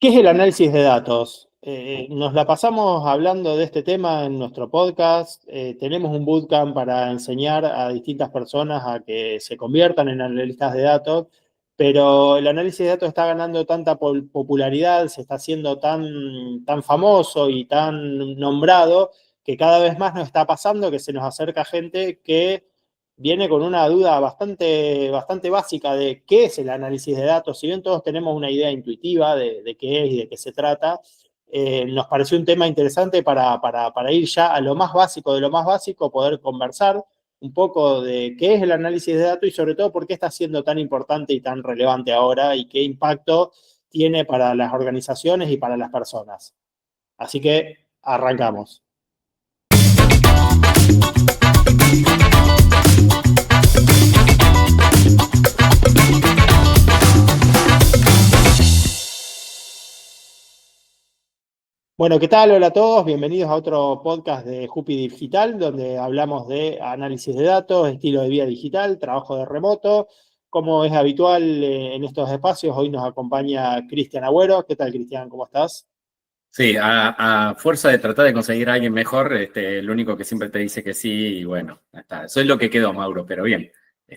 ¿Qué es el análisis de datos? Nos la pasamos hablando de este tema en nuestro podcast. Tenemos un bootcamp para enseñar a distintas personas a que se conviertan en analistas de datos, pero el análisis de datos está ganando tanta popularidad, se está haciendo tan famoso y tan nombrado que cada vez más nos está pasando que se nos acerca gente que viene con una duda bastante básica de qué es el análisis de datos. Si bien todos tenemos una idea intuitiva de qué es y de qué se trata, nos pareció un tema interesante para ir ya a lo más básico de lo más básico, poder conversar un poco de qué es el análisis de datos y sobre todo por qué está siendo tan importante y tan relevante ahora y qué impacto tiene para las organizaciones y para las personas. Así que arrancamos. Bueno, ¿qué tal? Hola a todos, bienvenidos a otro podcast de Jupi Digital, donde hablamos de análisis de datos, estilo de vida digital, trabajo de remoto. Como es habitual en estos espacios, hoy nos acompaña Cristian Agüero. ¿Qué tal, Cristian? ¿Cómo estás? Sí, a fuerza de tratar de conseguir a alguien mejor, el único que siempre te dice que sí, y bueno, ya está. Eso es lo que quedó, Mauro, pero bien,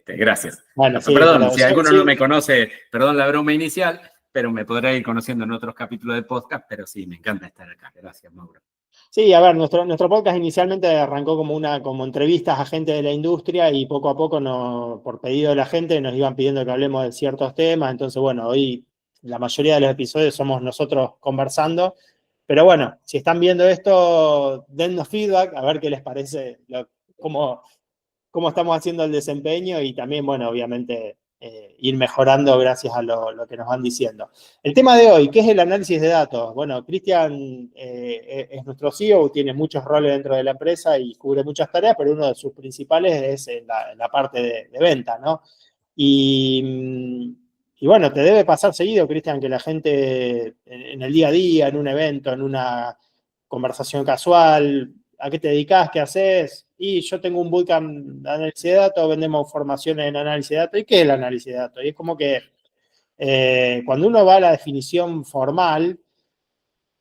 gracias. Bueno, sí, Perdón, pero si alguno no sí, me conoce, perdón la broma inicial, pero me podrá ir conociendo en otros capítulos del podcast, pero sí, me encanta estar acá. Gracias, Mauro. sí, a ver, nuestro podcast inicialmente arrancó como entrevistas a gente de la industria y poco a poco, por pedido de la gente, nos iban pidiendo que hablemos de ciertos temas. Entonces, bueno, hoy la mayoría de los episodios somos nosotros conversando. Pero bueno, si están viendo esto, dennos feedback, a ver qué les parece, cómo estamos haciendo el desempeño y también, bueno, obviamente ir mejorando gracias a lo que nos van diciendo. El tema de hoy, ¿qué es el análisis de datos? Bueno, Cristian es nuestro CEO, tiene muchos roles dentro de la empresa y cubre muchas tareas, pero uno de sus principales es en la parte de venta, ¿no? Y bueno, te debe pasar seguido, Cristian, que la gente en el día a día, en un evento, en una conversación casual, ¿a qué te dedicas? ¿Qué haces? Y yo tengo un bootcamp de análisis de datos, vendemos formaciones en análisis de datos. ¿Y qué es el análisis de datos? Y es como que cuando uno va a la definición formal,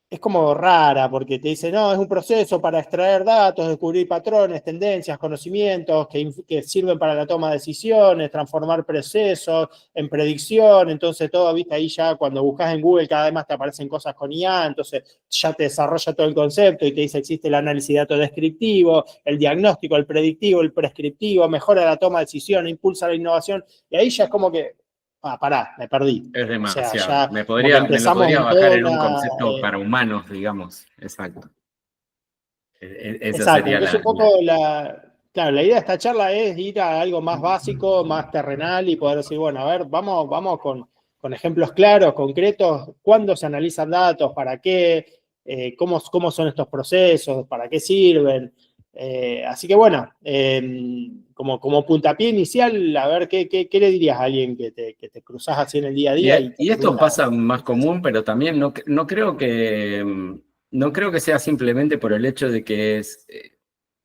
es como rara, porque te dice, no, es un proceso para extraer datos, descubrir patrones, tendencias, conocimientos que sirven para la toma de decisiones, transformar procesos en predicción. Entonces todo, viste, ahí ya cuando buscas en Google cada vez más te aparecen cosas con IA, entonces ya te desarrolla todo el concepto y te dice existe el análisis de datos descriptivo, el diagnóstico, el predictivo, el prescriptivo, mejora la toma de decisiones, impulsa la innovación, y ahí ya es como que, pará, me perdí. Es O sea, demasiado. ya como que Me lo empezamos podría en bajar toda en un una... concepto para humanos, digamos. Exacto. Esa Exacto, sería entonces un poco claro, la idea de esta charla es ir a algo más básico, más terrenal y poder decir, bueno, a ver, vamos con ejemplos claros, concretos, cuándo se analizan datos, para qué, cómo son estos procesos, para qué sirven. Así que bueno, como puntapié inicial, a ver, ¿qué le dirías a alguien que te cruzas así en el día a día y te Y esto pregunta? pasa más común, pero también no creo no creo que sea simplemente por el hecho de que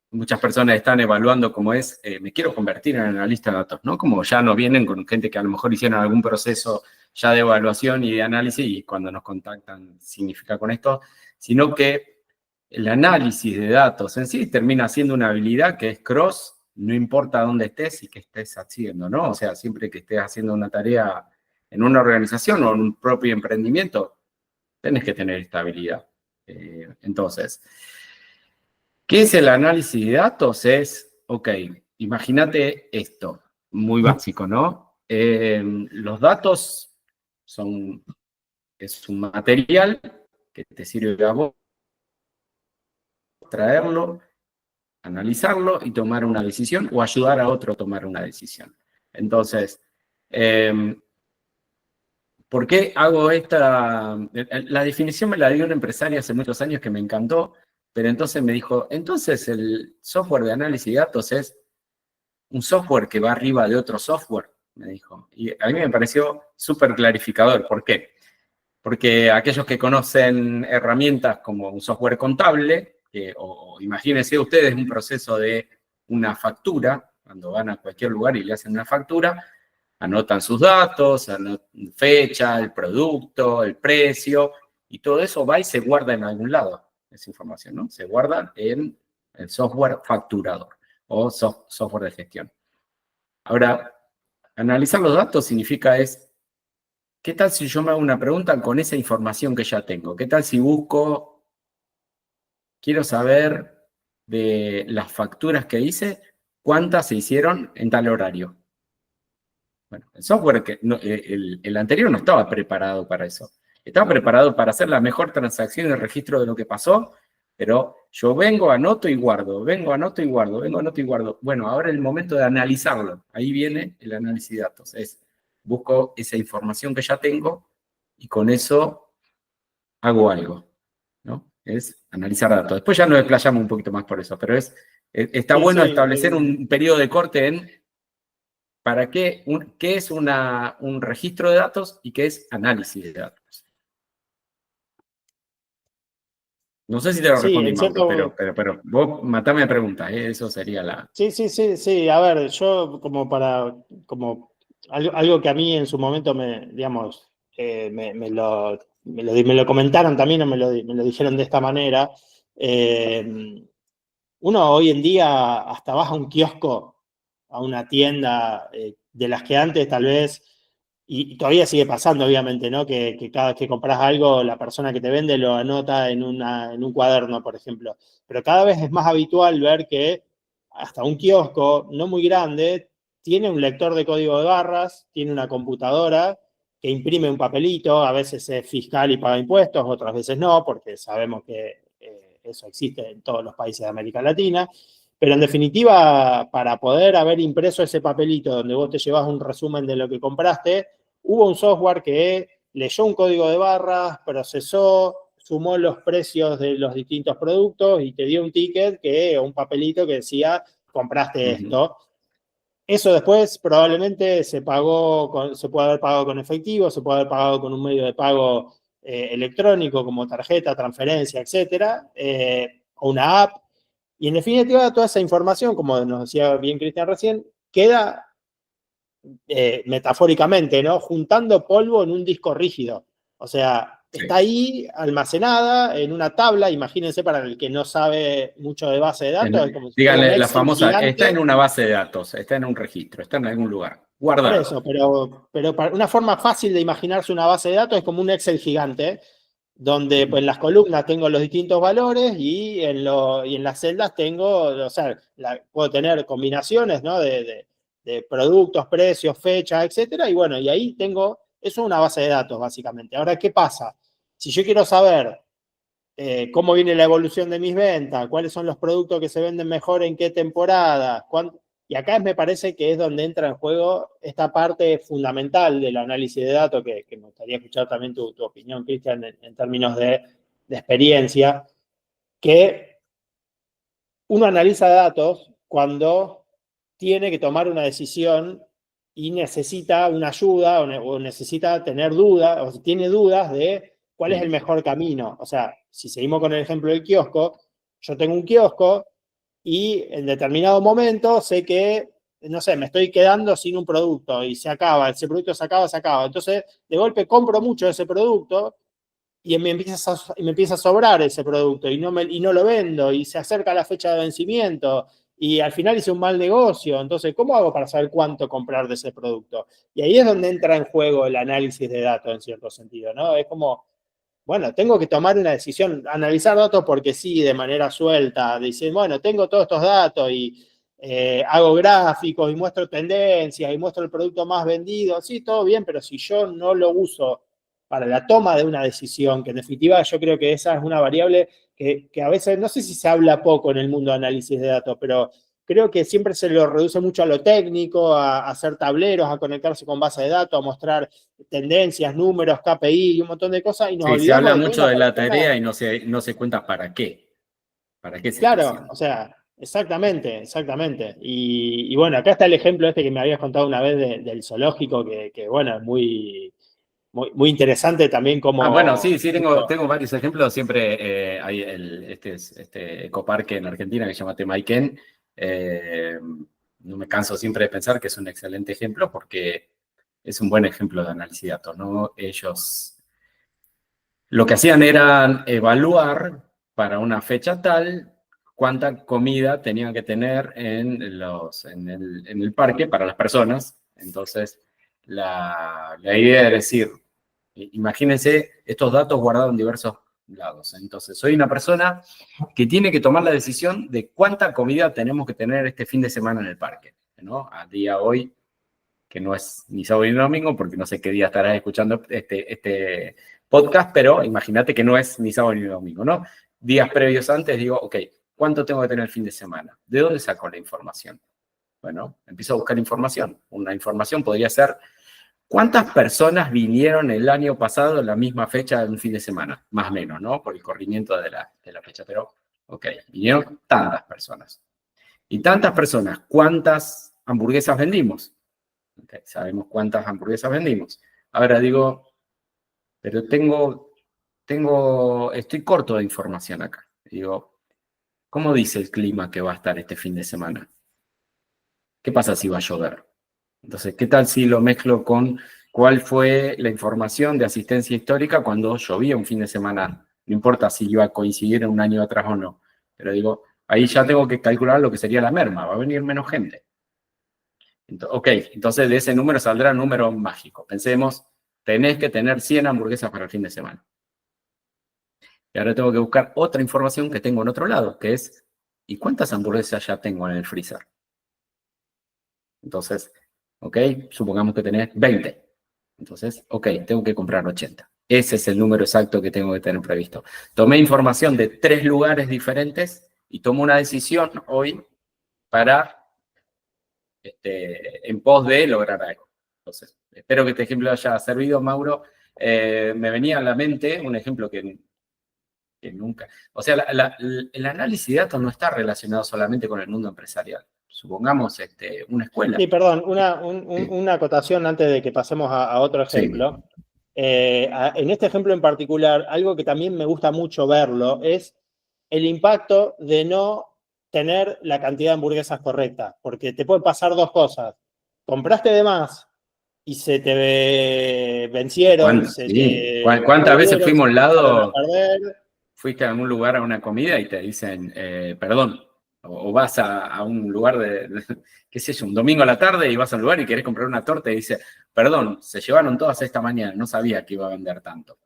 muchas personas están evaluando cómo me quiero convertir en analista de datos, ¿no? Como ya no vienen con gente que a lo mejor hicieron algún proceso ya de evaluación y de análisis y cuando nos contactan significa con esto, sino que el análisis de datos en sí termina siendo una habilidad que es cross, no importa dónde estés y qué estés haciendo, ¿no? O sea, siempre que estés haciendo una tarea en una organización o en un propio emprendimiento, tenés que tener esta habilidad. Entonces, ¿qué es el análisis de datos? Ok, imagínate esto, muy básico, ¿no? Los datos es un material que te sirve a vos traerlo, analizarlo y tomar una decisión o ayudar a otro a tomar una decisión. Entonces, ¿por qué hago esta? La definición me la dio una empresaria hace muchos años que me encantó, pero entonces me dijo, entonces el software de análisis de datos es un software que va arriba de otro software, me dijo. Y a mí me pareció súper clarificador. ¿Por qué? Porque aquellos que conocen herramientas como un software contable, o imagínense ustedes un proceso de una factura, cuando van a cualquier lugar y le hacen una factura, anotan sus datos, anotan fecha, el producto, el precio, Y todo eso va y se guarda en algún lado, esa información, ¿no? Se guarda en el software facturador o software de gestión. Ahora, analizar los datos significa ¿qué tal si yo me hago una pregunta con esa información que ya tengo? ¿Qué tal si quiero saber de las facturas que hice, cuántas se hicieron en tal horario? Bueno, el software, el anterior no estaba preparado para eso. Estaba preparado para hacer la mejor transacción y registro de lo que pasó, pero yo vengo, anoto y guardo, vengo, anoto y guardo, vengo, anoto y guardo. Bueno, ahora es el momento de analizarlo. Ahí viene el análisis de datos. Busco esa información que ya tengo y con eso hago algo, ¿no? Es analizar datos. Después ya nos desplayamos un poquito más por eso, pero está Sí, bueno sí. establecer un periodo de corte en ¿para qué? ¿Qué es un registro de datos y qué es análisis de datos? No sé si te lo Sí, respondí, en Mauro, cierto. pero vos matame la pregunta, eso sería la... Sí, sí, sí, sí. A ver, yo como algo que a mí en su momento digamos, me lo comentaron también o me lo dijeron de esta manera. eh, Uno hoy en día hasta vas a un kiosco, a una tienda de las que antes tal vez, y todavía sigue pasando obviamente, ¿no? Que cada vez que compras algo, la persona que te vende lo anota en un cuaderno, por ejemplo. Pero cada vez es más habitual ver que hasta un kiosco, no muy grande, tiene un lector de código de barras, tiene una computadora que imprime un papelito, a veces es fiscal y paga impuestos, otras veces no, porque sabemos que eso existe en todos los países de América Latina, pero en definitiva, para poder haber impreso ese papelito donde vos te llevas un resumen de lo que compraste, hubo un software que leyó un código de barras, procesó, sumó los precios de los distintos productos y te dio un ticket o un papelito que decía compraste esto. Eso después probablemente se puede haber pagado con efectivo, se puede haber pagado con un medio de pago electrónico como tarjeta, transferencia, etcétera, o una app. Y en definitiva, toda esa información, como nos decía bien Cristian recién, queda metafóricamente, ¿no? Juntando polvo en un disco rígido. O sea, está Sí. ahí almacenada en una tabla. Imagínense, para el que no sabe mucho de base de datos, es como si fuera un Díganle la Excel famosa, está en gigante. una base de datos, está en un registro, está en algún lugar, Por guardado. eso, pero para una forma fácil de imaginarse una base de datos es como un Excel gigante, donde pues, en las columnas tengo los distintos valores y en las celdas tengo, o sea, puedo tener combinaciones, ¿no? De productos, precios, fechas, etcétera, y bueno, y ahí eso es una base de datos, básicamente. Ahora, ¿qué pasa? Si yo quiero saber cómo viene la evolución de mis ventas, cuáles son los productos que se venden mejor en qué temporada, y acá me parece que es donde entra en juego esta parte fundamental del análisis de datos, que me gustaría escuchar también tu opinión, Cristian, en términos de experiencia, que uno analiza datos cuando tiene que tomar una decisión y necesita una ayuda o necesita tener dudas, o tiene dudas de cuál es el Sí. mejor camino. O sea, si seguimos con el ejemplo del kiosco, yo tengo un kiosco y en determinado momento sé que, no sé, me estoy quedando sin un producto y se acaba, ese producto se acaba, se acaba. Entonces, de golpe compro mucho de ese producto y me empieza a sobrar ese producto y no lo vendo y se acerca la fecha de vencimiento y al final hice un mal negocio. Entonces, ¿cómo hago para saber cuánto comprar de ese producto? Y ahí es donde entra en juego el análisis de datos en cierto sentido, ¿no? Es como, bueno, tengo que tomar una decisión, analizar datos porque sí, de manera suelta, decir, bueno, tengo todos estos datos y hago gráficos y muestro tendencias y muestro el producto más vendido, sí, todo bien, pero si yo no lo uso para la toma de una decisión, que en definitiva yo creo que esa es una variable que a veces, no sé si se habla poco en el mundo de análisis de datos, pero creo que siempre se lo reduce mucho a lo técnico, a hacer tableros, a conectarse con base de datos, a mostrar tendencias, números, KPI y un montón de cosas, y nos Sí, se olvidamos habla de que mucho una de la persona, tarea y no se cuenta para qué se está claro, haciendo. o sea, exactamente, exactamente. Y bueno, acá está el ejemplo este que me habías contado una vez del zoológico, que bueno, es muy interesante también Bueno, sí, como... sí, tengo varios ejemplos. Siempre hay este ecoparque en Argentina que se llama Temaiken. No me canso siempre de pensar que es un excelente ejemplo porque es un buen ejemplo de análisis de datos, ¿no? Ellos Lo que hacían era evaluar para una fecha tal cuánta comida tenían que tener en el parque para las personas. Entonces, la idea es decir, imagínense estos datos guardados en diversos lados. Entonces, soy una persona que tiene que tomar la decisión de cuánta comida tenemos que tener este fin de semana en el parque, ¿no? A día hoy, que no es ni sábado ni domingo, porque no sé qué día estarás escuchando este podcast, pero imagínate que no es ni sábado ni domingo, ¿no? Días previos antes digo, ok, ¿cuánto tengo que tener el fin de semana? ¿De dónde saco la información? Bueno, empiezo a buscar información. Una información podría ser, ¿cuántas personas vinieron el año pasado en la misma fecha de un fin de semana? Más o menos, ¿no? Por el corrimiento de la fecha, pero, ok, vinieron tantas personas. Y tantas personas, ¿cuántas hamburguesas vendimos? Okay, sabemos cuántas hamburguesas vendimos. Ahora digo, pero estoy corto de información acá. Digo, ¿cómo dice el clima que va a estar este fin de semana? ¿Qué pasa si va a llover? Entonces, ¿qué tal si lo mezclo con cuál fue la información de asistencia histórica cuando llovía un fin de semana? No importa si iba a coincidir en un año atrás o no. Pero digo, ahí ya tengo que calcular lo que sería la merma. Va a venir menos gente. Ok, entonces de ese número saldrá un número mágico. Pensemos, tenés que tener 100 hamburguesas para el fin de semana. Y ahora tengo que buscar otra información que tengo en otro lado, que es, ¿y cuántas hamburguesas ya tengo en el freezer? Entonces, ok, supongamos que tenés 20. Entonces, ok, tengo que comprar 80. Ese es el número exacto que tengo que tener previsto. Tomé información de 3 lugares diferentes y tomo una decisión hoy para en pos de lograr algo. Entonces, espero que este ejemplo haya servido, Mauro. Me venía a la mente un ejemplo que nunca... O sea, el análisis de datos no está relacionado solamente con el mundo empresarial. Supongamos una escuela. Sí, perdón, una acotación antes de que pasemos a otro ejemplo. Sí. En este ejemplo en particular, algo que también me gusta mucho verlo es el impacto de no tener la cantidad de hamburguesas correcta, porque te pueden pasar dos cosas. Compraste de más y se te vencieron, se Sí. te ¿Cuántas veces pudrieron, fuimos se a te un echaron a lado, perder? fuiste a algún lugar a una comida y te dicen, perdón, o vas a un lugar qué sé yo, un domingo a la tarde y vas a un lugar y querés comprar una torta y dice, perdón, se llevaron todas esta mañana, no sabía que iba a vender tanto.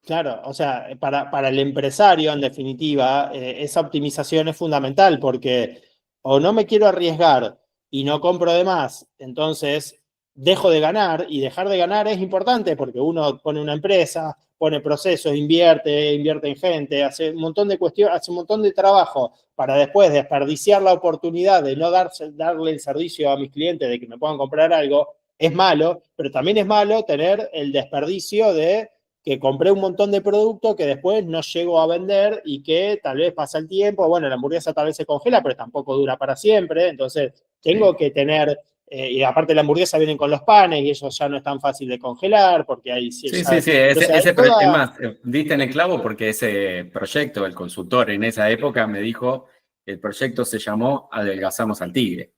Claro, o sea, para el empresario, en definitiva, esa optimización es fundamental porque o no me quiero arriesgar y no compro de más, entonces dejo de ganar y dejar de ganar es importante porque uno pone una empresa, pone procesos, invierte en gente, hace un montón de cuestiones, hace un montón de trabajo para después desperdiciar la oportunidad de no darle el servicio a mis clientes de que me puedan comprar algo, es malo, pero también es malo tener el desperdicio de que compré un montón de productos que después no llego a vender y que tal vez pasa el tiempo, bueno, la hamburguesa tal vez se congela, pero tampoco dura para siempre, entonces tengo que tener, y aparte la hamburguesa vienen con los panes y eso ya no es tan fácil de congelar porque hay... Sí, Ya, entonces hay es toda... más, diste en el clavo porque ese proyecto, el consultor en esa época me dijo, el proyecto se llamó Adelgazamos al Tigre,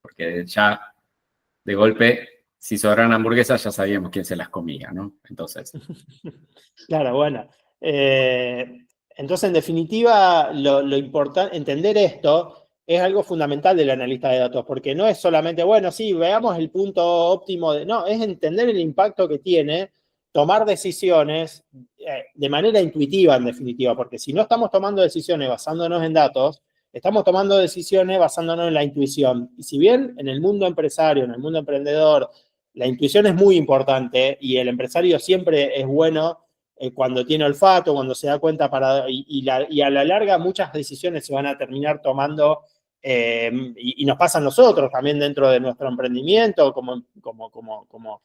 porque ya de golpe, si sobraban hamburguesas, ya sabíamos quién se las comía, ¿no? Entonces. Claro, bueno. Entonces, en definitiva, lo importante, entender esto es algo fundamental del analista de datos, porque no es solamente, bueno, sí, veamos el punto óptimo, no, es entender el impacto que tiene, tomar decisiones de manera intuitiva, en definitiva, porque si no estamos tomando decisiones basándonos en datos, estamos tomando decisiones basándonos en la intuición. Y si bien en el mundo empresario, en el mundo emprendedor, la intuición es muy importante y el empresario siempre es bueno cuando tiene olfato, cuando se da cuenta y a la larga muchas decisiones se van a terminar tomando y nos pasan nosotros también dentro de nuestro emprendimiento como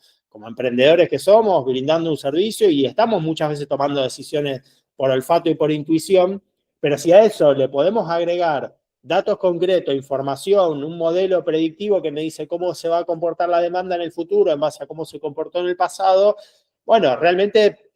emprendedores que somos, brindando un servicio y estamos muchas veces tomando decisiones por olfato y por intuición, pero si a eso le podemos agregar datos concretos, información, un modelo predictivo que me dice cómo se va a comportar la demanda en el futuro en base a cómo se comportó en el pasado, bueno, realmente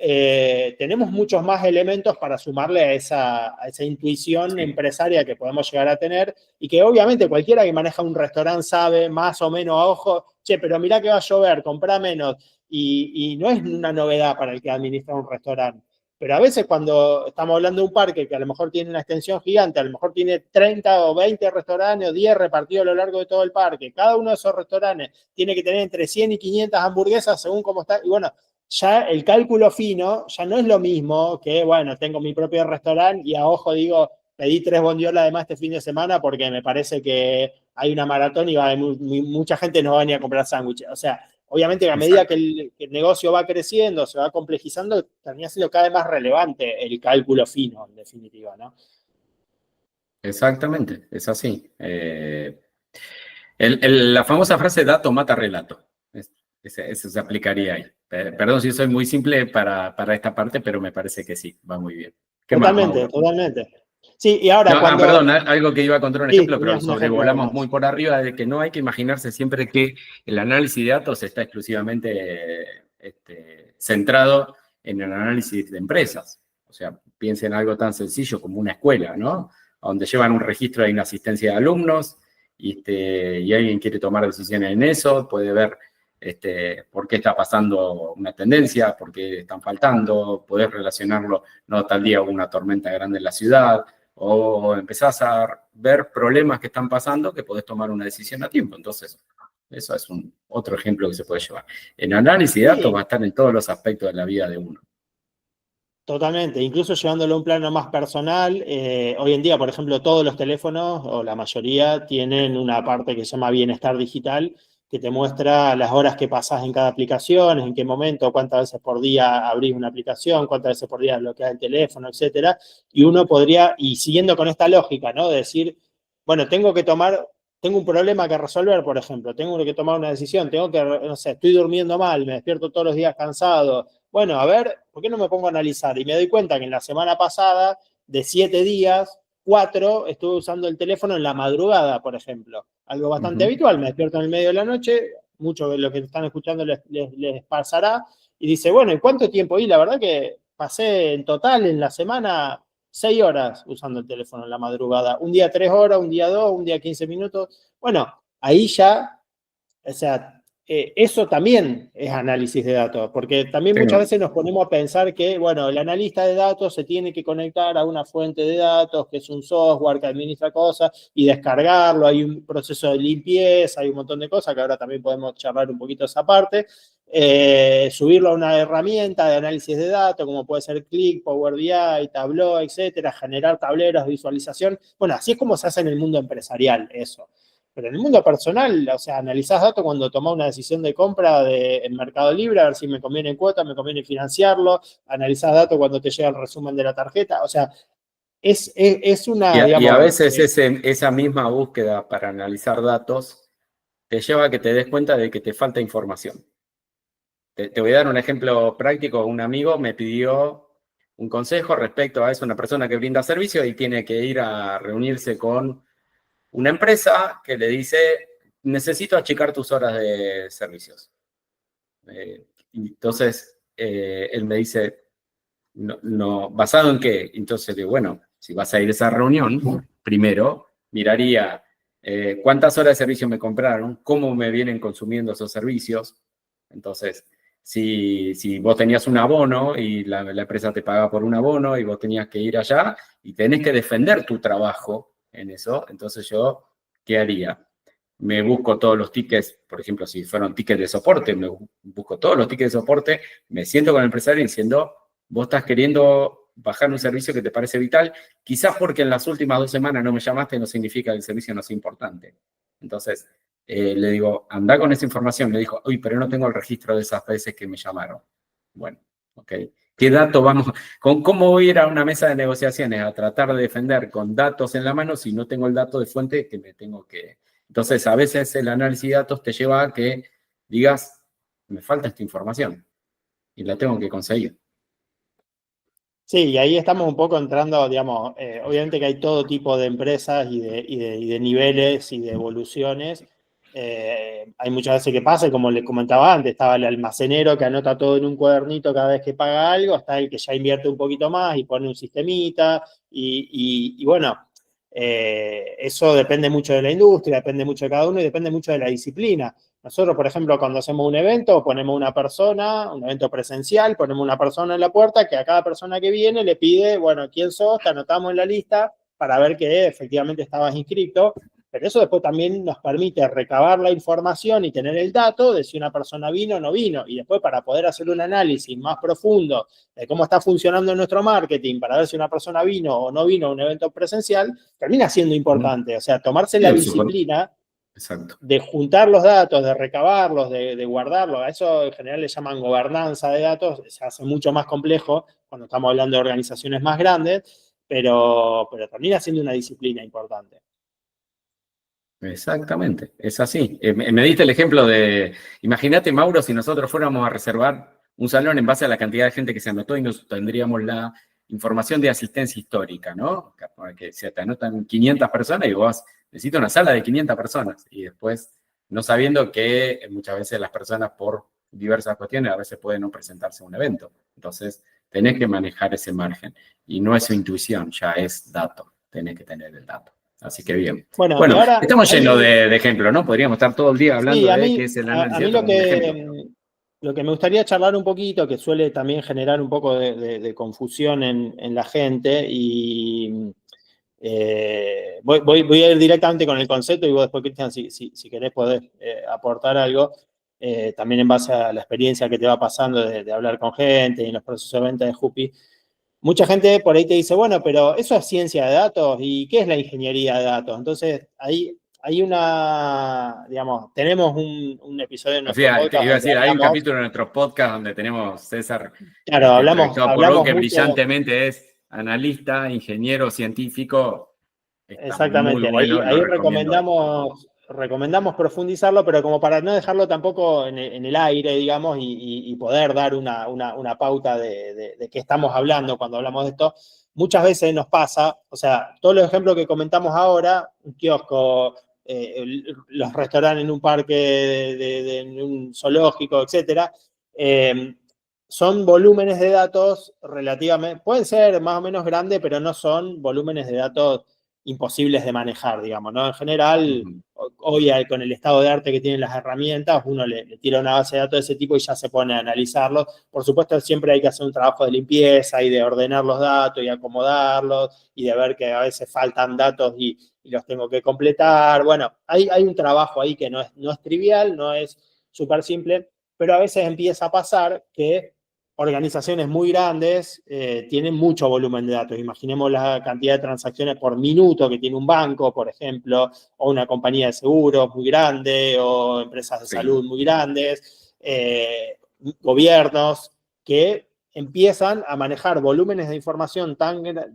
tenemos muchos más elementos para sumarle a esa intuición empresaria que podemos llegar a tener y que obviamente cualquiera que maneja un restaurante sabe más o menos a ojo, che, pero mirá que va a llover, comprá menos. Y no es una novedad para el que administra un restaurante. Pero a veces cuando estamos hablando de un parque que a lo mejor tiene una extensión gigante, a lo mejor tiene 30 o 20 restaurantes o 10 repartidos a lo largo de todo el parque, cada uno de esos restaurantes tiene que tener entre 100 y 500 hamburguesas según cómo está. Y bueno, ya el cálculo fino ya no es lo mismo que, bueno, tengo mi propio restaurante y a ojo digo, pedí 3 bondiolas además este fin de semana porque me parece que hay una maratón y mucha gente no va a venir a comprar sándwiches. O sea, obviamente a medida que el negocio va creciendo, se va complejizando, termina siendo cada vez más relevante el cálculo fino, en definitiva, ¿no? Exactamente, es así. La famosa frase dato mata relato. Eso se aplicaría ahí. Perdón si soy muy simple para esta parte, pero me parece que sí, va muy bien. ¿Qué más, Totalmente, Mauro? totalmente. Sí, y ahora No, cuando... perdón, algo que iba a contar un Sí, ejemplo, pero lo tenías un ejemplo de sobrevolamos más. muy por arriba, de que no hay que imaginarse siempre que el análisis de datos está exclusivamente centrado en el análisis de empresas. O sea, piensen en algo tan sencillo como una escuela, ¿no? Donde llevan un registro de inasistencia de alumnos y alguien quiere tomar decisiones en eso, puede ver por qué está pasando una tendencia, por qué están faltando, podés relacionarlo, no tal día hubo una tormenta grande en la ciudad, o empezás a ver problemas que están pasando que podés tomar una decisión a tiempo. Entonces, eso es otro ejemplo que se puede llevar. El análisis de datos va a Sí, estar en todos los aspectos de la vida de uno. totalmente, incluso llevándolo a un plano más personal, hoy en día, por ejemplo, todos los teléfonos, o la mayoría, tienen una parte que se llama bienestar digital, que te muestra las horas que pasás en cada aplicación, en qué momento, cuántas veces por día abrís una aplicación, cuántas veces por día bloqueas el teléfono, etcétera. Y uno podría, y siguiendo con esta lógica, ¿no? De decir, bueno, tengo un problema que resolver, por ejemplo, tengo que tomar una decisión, tengo que, no sé, estoy durmiendo mal, me despierto todos los días cansado. Bueno, a ver, ¿por qué no me pongo a analizar? Y me doy cuenta que en la semana pasada, de 7 días, 4 estuve usando el teléfono en la madrugada, por ejemplo. Algo bastante habitual, me despierto en el medio de la noche, muchos de los que están escuchando les pasará, y dice, bueno, ¿y cuánto tiempo? Y la verdad que pasé en total en la semana 6 horas usando el teléfono en la madrugada. Un día 3 horas, un día 2, un día 15 minutos. Bueno, ahí ya, o sea, eso también es análisis de datos, porque también muchas Tengo, veces nos ponemos a pensar que, bueno, el analista de datos se tiene que conectar a una fuente de datos, que es un software que administra cosas, y descargarlo, hay un proceso de limpieza, hay un montón de cosas que ahora también podemos charlar un poquito esa parte, subirlo a una herramienta de análisis de datos, como puede ser Click, Power BI, Tableau, etcétera, generar tableros de visualización. Bueno, así es como se hace en el mundo empresarial eso. Pero en el mundo personal, o sea, analizás datos cuando tomás una decisión de compra en Mercado Libre, a ver si me conviene en cuota, me conviene financiarlo, analizás datos cuando te llega el resumen de la tarjeta, o sea, es una, y a digamos, veces esa misma búsqueda para analizar datos te lleva a que te des cuenta de que te falta información. Te voy a dar un ejemplo práctico. Un amigo me pidió un consejo respecto a eso, una persona que brinda servicio y tiene que ir a reunirse con una empresa que le dice, necesito achicar tus horas de servicios. Entonces, él me dice, no, no, ¿basado en qué? Entonces digo, bueno, si vas a ir a esa reunión, primero miraría cuántas horas de servicio me compraron, cómo me vienen consumiendo esos servicios. Entonces, si vos tenías un abono y la empresa te paga por un abono y vos tenías que ir allá y tenés que defender tu trabajo en eso, entonces yo, ¿qué haría? Me busco todos los tickets, por ejemplo, si fueron tickets de soporte, me busco todos los tickets de soporte, me siento con el empresario diciendo, vos estás queriendo bajar un servicio que te parece vital, quizás porque en las últimas 2 semanas no me llamaste, no significa que el servicio no sea importante. Entonces, le digo, anda con esa información. Le dijo, uy, pero no tengo el registro de esas veces que me llamaron. Bueno, ok. ¿Qué datos vamos? ¿Cómo voy a ir a una mesa de negociaciones a tratar de defender con datos en la mano si no tengo el dato de fuente que me tengo que... Entonces, a veces el análisis de datos te lleva a que digas, me falta esta información y la tengo que conseguir. sí, y ahí estamos un poco entrando, digamos, obviamente que hay todo tipo de empresas y de niveles y de evoluciones. Hay muchas veces que pasa, y como les comentaba antes, estaba el almacenero que anota todo en un cuadernito cada vez que paga algo, hasta el que ya invierte un poquito más y pone un sistemita. Y bueno, eso depende mucho de la industria, depende mucho de cada uno y depende mucho de la disciplina. Nosotros, por ejemplo, cuando hacemos un evento, ponemos una persona, un evento presencial, ponemos una persona en la puerta que a cada persona que viene le pide, bueno, ¿quién sos? Te anotamos en la lista para ver que efectivamente estabas inscrito. Pero eso después también nos permite recabar la información y tener el dato de si una persona vino o no vino. Y después para poder hacer un análisis más profundo de cómo está funcionando nuestro marketing, para ver si una persona vino o no vino a un evento presencial, termina siendo importante. O sea, tomarse la disciplina Exacto. de juntar los datos, de recabarlos, de guardarlos. A eso en general le llaman gobernanza de datos. Se hace mucho más complejo cuando estamos hablando de organizaciones más grandes, pero termina siendo una disciplina importante. Exactamente, es así. Me diste el ejemplo de, imagínate, Mauro, si nosotros fuéramos a reservar un salón en base a la cantidad de gente que se anotó y nos tendríamos la información de asistencia histórica, ¿no? Que se te anotan 500 personas y vos necesitas una sala de 500 personas y después no sabiendo que muchas veces las personas por diversas cuestiones a veces pueden no presentarse a un evento. Entonces, tenés que manejar ese margen y no es su intuición, ya es dato, tenés que tener el dato. Así que bien. Bueno, Bueno, y ahora estamos llenos de ejemplos, ¿no? Podríamos estar todo el día hablando sí, de qué es el análisis de datos como un ejemplo. lo que me gustaría charlar un poquito, que suele también generar un poco de confusión en la gente, y voy a ir directamente con el concepto y vos después, Cristian, si querés podés aportar algo, también en base a la experiencia que te va pasando de hablar con gente y en los procesos de venta de Jupi. Mucha gente por ahí te dice, bueno, pero eso es ciencia de datos, ¿y qué es la ingeniería de datos? Entonces, ahí hay digamos, tenemos un episodio en O sea, nuestro te podcast iba a donde decir, hay un hablamos, capítulo en nuestro podcast donde tenemos César, claro, entrevistado por vos, hablamos que mucho, brillantemente es analista, ingeniero, científico. Está muy exactamente, bueno, lo ahí recomiendo. recomendamos profundizarlo, pero como para no dejarlo tampoco en el aire, digamos, y poder dar una pauta de qué estamos hablando cuando hablamos de esto. Muchas veces nos pasa, o sea, todos los ejemplos que comentamos ahora, un kiosco, los restaurantes en un parque, en un zoológico, etcétera, son volúmenes de datos relativamente, pueden ser más o menos grandes, pero no son volúmenes de datos imposibles de manejar, digamos, ¿no? En general, hoy con el estado de arte que tienen las herramientas, uno le tira una base de datos de ese tipo y ya se pone a analizarlo. Por supuesto, siempre hay que hacer un trabajo de limpieza y de ordenar los datos y acomodarlos y de ver que a veces faltan datos y los tengo que completar. Bueno, hay un trabajo ahí que no es trivial, no es súper simple, pero a veces empieza a pasar que organizaciones muy grandes tienen mucho volumen de datos. Imaginemos la cantidad de transacciones por minuto que tiene un banco, por ejemplo, o una compañía de seguros muy grande, o empresas de salud muy grandes, gobiernos que empiezan a manejar volúmenes de información,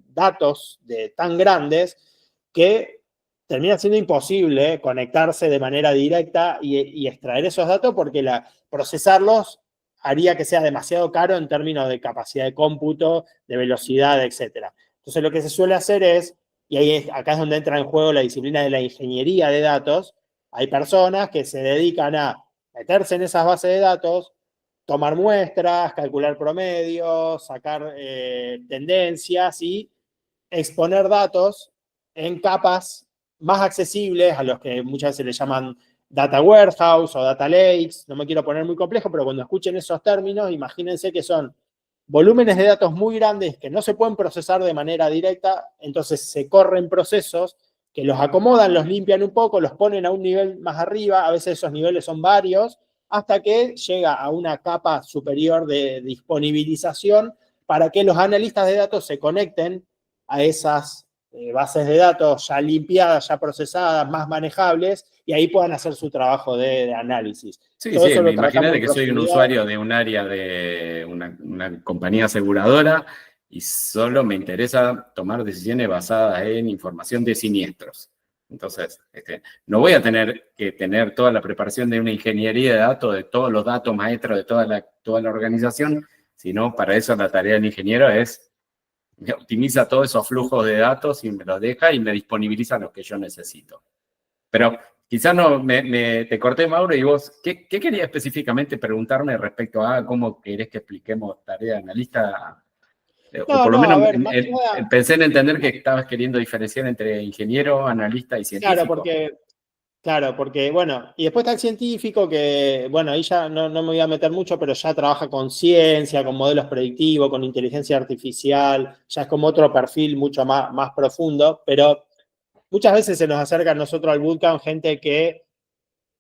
datos tan grandes, que termina siendo imposible conectarse de manera directa y extraer esos datos porque procesarlos haría que sea demasiado caro en términos de capacidad de cómputo, de velocidad, etc. Entonces lo que se suele hacer es, y acá es donde entra en juego la disciplina de la ingeniería de datos, hay personas que se dedican a meterse en esas bases de datos, tomar muestras, calcular promedios, sacar tendencias y exponer datos en capas más accesibles a los que muchas veces le llaman data warehouse o data lakes. No me quiero poner muy complejo, pero cuando escuchen esos términos, imagínense que son volúmenes de datos muy grandes que no se pueden procesar de manera directa, entonces se corren procesos que los acomodan, los limpian un poco, los ponen a un nivel más arriba, a veces esos niveles son varios, hasta que llega a una capa superior de disponibilización para que los analistas de datos se conecten a esas bases de datos ya limpiadas, ya procesadas, más manejables, y ahí puedan hacer su trabajo de análisis. Sí, Todo sí, eso lo tratamos imagínate en que soy un profundidad. usuario de un área de una compañía aseguradora y solo me interesa tomar decisiones basadas en información de siniestros. Entonces, no voy a tener que tener toda la preparación de una ingeniería de datos, de todos los datos maestros de toda la organización, sino para eso la tarea del ingeniero es, me optimiza todos esos flujos de datos y me los deja y me disponibiliza los que yo necesito. Pero quizás no te corté, Mauro, y vos, ¿qué querías específicamente preguntarme respecto a cómo querés que expliquemos tarea de analista? O por lo No, a menos ver, más que nada, pensé en entender que estabas queriendo diferenciar entre ingeniero, analista y claro, científico. porque Claro, porque, bueno, y después está el científico que, bueno, ahí ya no me voy a meter mucho, pero ya trabaja con ciencia, con modelos predictivos, con inteligencia artificial, ya es como otro perfil mucho más profundo, pero muchas veces se nos acerca a nosotros al bootcamp gente que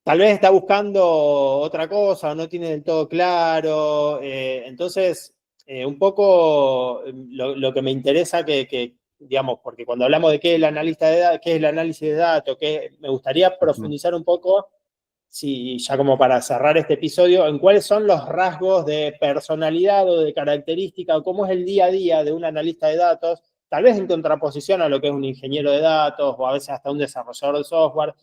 tal vez está buscando otra cosa o no tiene del todo claro. Entonces, un poco lo que me interesa digamos, porque cuando hablamos de qué es el analista de datos, qué es el análisis de datos, me gustaría Ujú. profundizar un poco, si, ya como para cerrar este episodio, en cuáles son los rasgos de personalidad o de característica o cómo es el día a día de un analista de datos, tal vez en contraposición a lo que es un ingeniero de datos o a veces hasta un desarrollador de software,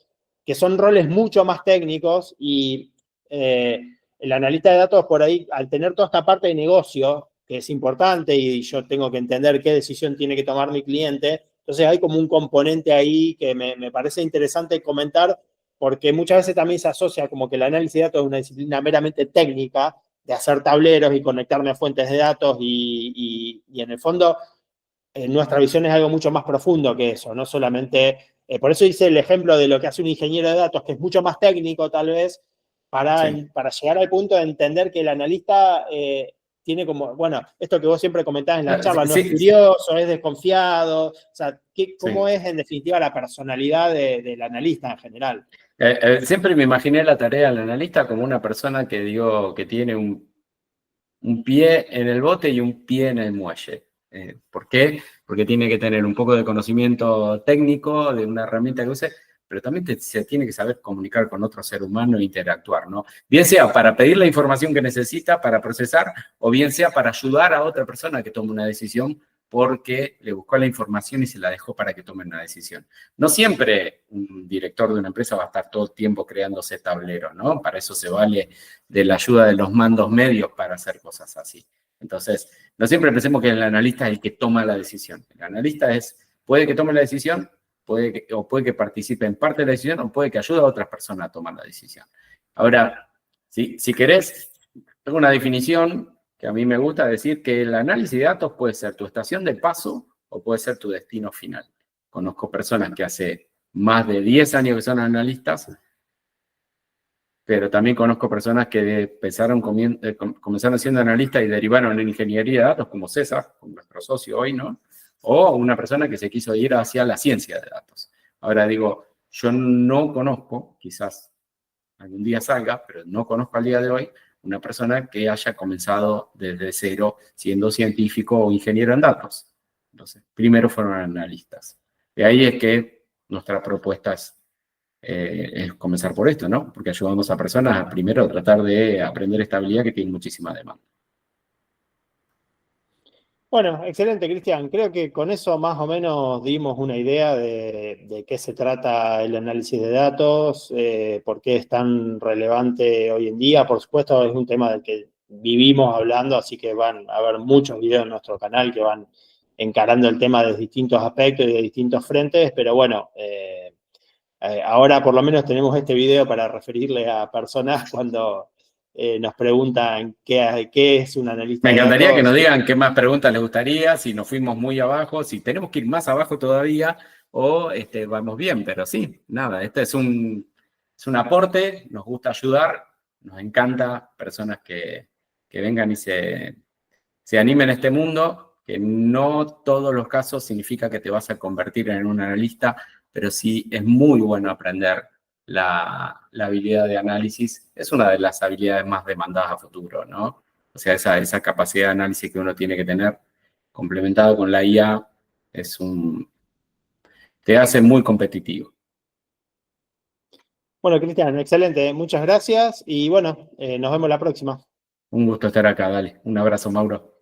que son roles mucho más técnicos y eh, el analista de datos por ahí, al tener toda esta parte de negocio, que es importante y yo tengo que entender qué decisión tiene que tomar mi cliente, entonces hay como un componente ahí que me parece interesante comentar porque muchas veces también se asocia como que el análisis de datos es una disciplina meramente técnica, de hacer tableros y conectarme a fuentes de datos y en el fondo nuestra visión es algo mucho más profundo que eso, no solamente, por eso hice el ejemplo de lo que hace un ingeniero de datos, que es mucho más técnico tal vez, Sí, para llegar al punto de entender que el analista tiene como, bueno, esto que vos siempre comentás en la charla, no es sí, curioso, es desconfiado, o sea, ¿cómo sí. es en definitiva la personalidad del analista en general? Siempre me imaginé la tarea del analista como una persona que digo que tiene un pie en el bote y un pie en el muelle. ¿Por qué? Porque tiene que tener un poco de conocimiento técnico de una herramienta que use, pero también se tiene que saber comunicar con otro ser humano e interactuar, ¿no? Bien sea para pedir la información que necesita para procesar, o bien sea para ayudar a otra persona que tome una decisión porque le buscó la información y se la dejó para que tome una decisión. No siempre un director de una empresa va a estar todo el tiempo creándose tableros, ¿no? Para eso se vale de la ayuda de los mandos medios para hacer cosas así. Entonces, no siempre pensemos que el analista es el que toma la decisión. El analista puede que tome la decisión, o puede que participe en parte de la decisión, o puede que ayude a otras personas a tomar la decisión. Ahora, si querés, tengo una definición que a mí me gusta decir que el análisis de datos puede ser tu estación de paso o puede ser tu destino final. Conozco personas que hace más de 10 años que son analistas, pero también conozco personas que comenzaron siendo analistas y derivaron en ingeniería de datos, como César, como nuestro socio hoy, ¿no? O una persona que se quiso ir hacia la ciencia de datos. Ahora digo, yo no conozco, quizás algún día salga, pero no conozco al día de hoy, una persona que haya comenzado desde cero siendo científico o ingeniero en datos. Entonces, primero fueron analistas. De ahí es que nuestra propuesta es comenzar por esto, ¿no? Porque ayudamos a personas a primero tratar de aprender esta habilidad que tiene muchísima demanda. Bueno, excelente, Cristian. Creo que con eso más o menos dimos una idea de qué se trata el análisis de datos, por qué es tan relevante hoy en día. Por supuesto, es un tema del que vivimos hablando, así que van a haber muchos videos en nuestro canal que van encarando el tema de distintos aspectos y de distintos frentes, pero bueno, ahora por lo menos tenemos este video para referirle a personas cuando nos preguntan qué es un analista Me de encantaría que nos datos. digan qué más preguntas les gustaría, si nos fuimos muy abajo, si tenemos que ir más abajo todavía o vamos bien, pero sí, nada, este es un aporte, nos gusta ayudar, nos encanta personas que vengan y se animen a este mundo, que no todos los casos significa que te vas a convertir en un analista, pero sí es muy bueno aprender la habilidad de análisis. Es una de las habilidades más demandadas a futuro, ¿no? O sea, esa capacidad de análisis que uno tiene que tener, complementado con la IA, te hace muy competitivo. Bueno, Cristian, excelente. Muchas gracias y bueno, nos vemos la próxima. Un gusto estar acá, dale. Un abrazo, Mauro.